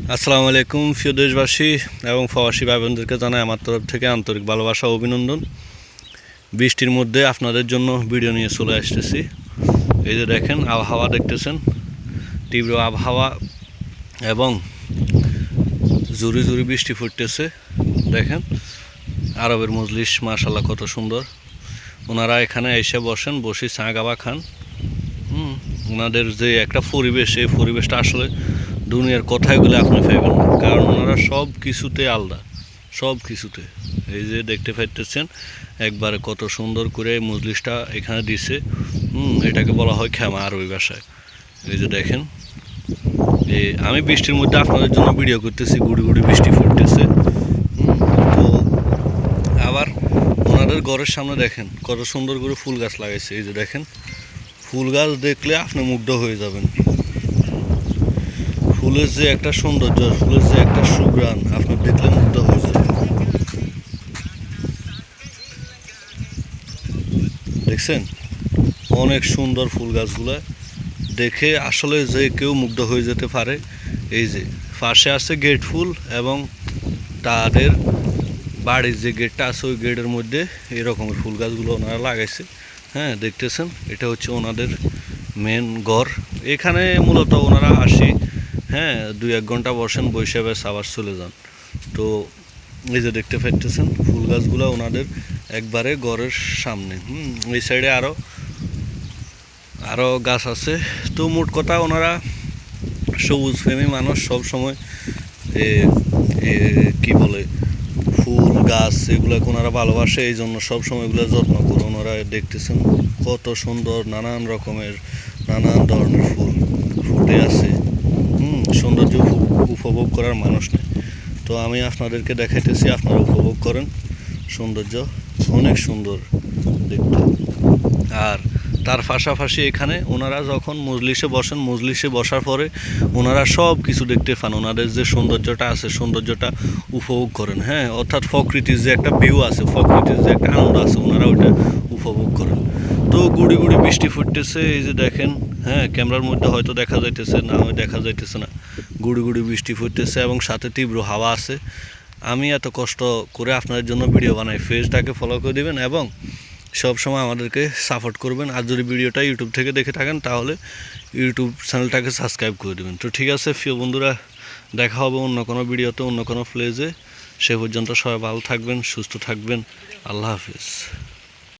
আসসালামু আলাইকুম প্রিয় দেশবাসী এবং প্রবাসী ভাই বোনদেরকে জানাই আমার তরফ থেকে আন্তরিক ভালোবাসা ও অভিনন্দন। বৃষ্টির মধ্যে আপনাদের জন্য ভিডিও নিয়ে চলে আসতেছি। এই যে দেখেন আবহাওয়া দেখতেছেন, তীব্র আবহাওয়া এবং জুরি জুরি বৃষ্টি ফুটতেছে। দেখেন আরবের মজলিস মাশাআল্লাহ কত সুন্দর। ওনারা এখানে এসে বসেন, বসে চা গাবা খান। ওনাদের যে একটা পরিবেশ, এই পরিবেশটা আসলে দুনিয়ার কথাগুলো আপনি পাইবেন না, কারণ ওনারা সব কিছুতে আলাদা, সব কিছুতে। এই যে দেখতে পাইতেছেন একবারে কত সুন্দর করে মজলিসটা এখানে দিছে। এটাকে বলা হয় খেমা আরবি ভাষায়। এই যে দেখেন আমি বৃষ্টির মধ্যে আপনাদের জন্য ভিডিও করতেছি, গুড়ি গুড়ি বৃষ্টি ফুটতেছে। তো আবার ওনাদের ঘরের সামনে দেখেন কত সুন্দর করে ফুল গাছ লাগাইছে। এই যে দেখেন ফুল গাছ দেখলে আপনি মুগ্ধ হয়ে যাবেন। ফুলের যে একটা সৌন্দর্য, ফুলের যে একটা সুঘ্রাণ, আপনি দেখলে মুগ্ধ হয়ে যাবেন। দেখছেন অনেক সুন্দর ফুল গাছগুলো দেখে আসলে যে কেউ মুগ্ধ হয়ে যেতে পারে। এই যে পাশে আছে গেট ফুল এবং তাদের বাড়ির যে গেটটা আছে ওই গেটের মধ্যে এই রকমের ফুল গাছগুলো ওনারা লাগাইছে। হ্যাঁ দেখতেছেন এটা হচ্ছে ওনাদের মেন ঘর। এখানে মূলত ওনারা আসি, হ্যাঁ 2-1 ঘন্টা বসেন, বসে বেশ আবার চলে যান। তো এই যে দেখতে পাচ্ছেন ফুল গাছগুলো ওনাদের একবারে ঘরের সামনে। এই সাইডে আরও গাছ আছে। তো মোট কথা ওনারা সবুজ প্রেমী মানুষ, সব সময় কি বলে ফুল গাছ এগুলোকে ওনারা ভালোবাসে, এই জন্য সবসময় এগুলো যত্ন করে। ওনারা দেখতেছেন কত সুন্দর নানান রকমের নানান ধরনের ফুল ফুটে আছে। সৌন্দর্য উপভোগ করার মানুষ নেই। তো আমি আপনাদেরকে দেখাইতেছি, আপনারা উপভোগ করেন। সৌন্দর্য অনেক সুন্দর দেখতে। আর তার পাশাপাশি এখানে ওনারা যখন মজলিসে বসেন, মজলিসে বসার পরে ওনারা সব কিছু দেখতে পান। ওনাদের যে সৌন্দর্যটা আছে, সৌন্দর্যটা উপভোগ করেন। হ্যাঁ অর্থাৎ প্রকৃতির যে একটা ভিউ আছে, প্রকৃতির যে একটা আনন্দ আছে, ওনারা ওইটা উপভোগ করেন। তো গুড়ি গুড়ি বৃষ্টি ফুটতেছে, এই যে দেখেন। হ্যাঁ ক্যামেরার মধ্যে হয়তো দেখা যাইতেছে না, দেখা যাইতেছে না। গুড়ি গুড়ি বৃষ্টি ফুটতেছে এবং সাথে তীব্র হাওয়া আছে। আমি এত কষ্ট করে আপনাদের জন্য ভিডিও বানাই, পেজটাকে ফলো করে দেবেন এবং সব সময় আমাদেরকে সাপোর্ট করবেন। আর যদি ভিডিওটা ইউটিউব থেকে দেখে থাকেন তাহলে ইউটিউব চ্যানেলটাকে সাবস্ক্রাইব করে দেবেন। তো ঠিক আছে প্রিয় বন্ধুরা, দেখা হবে অন্য কোনো ভিডিওতে, অন্য কোনো প্লেজে। সে পর্যন্ত সবাই ভালো থাকবেন, সুস্থ থাকবেন। আল্লাহ হাফিজ।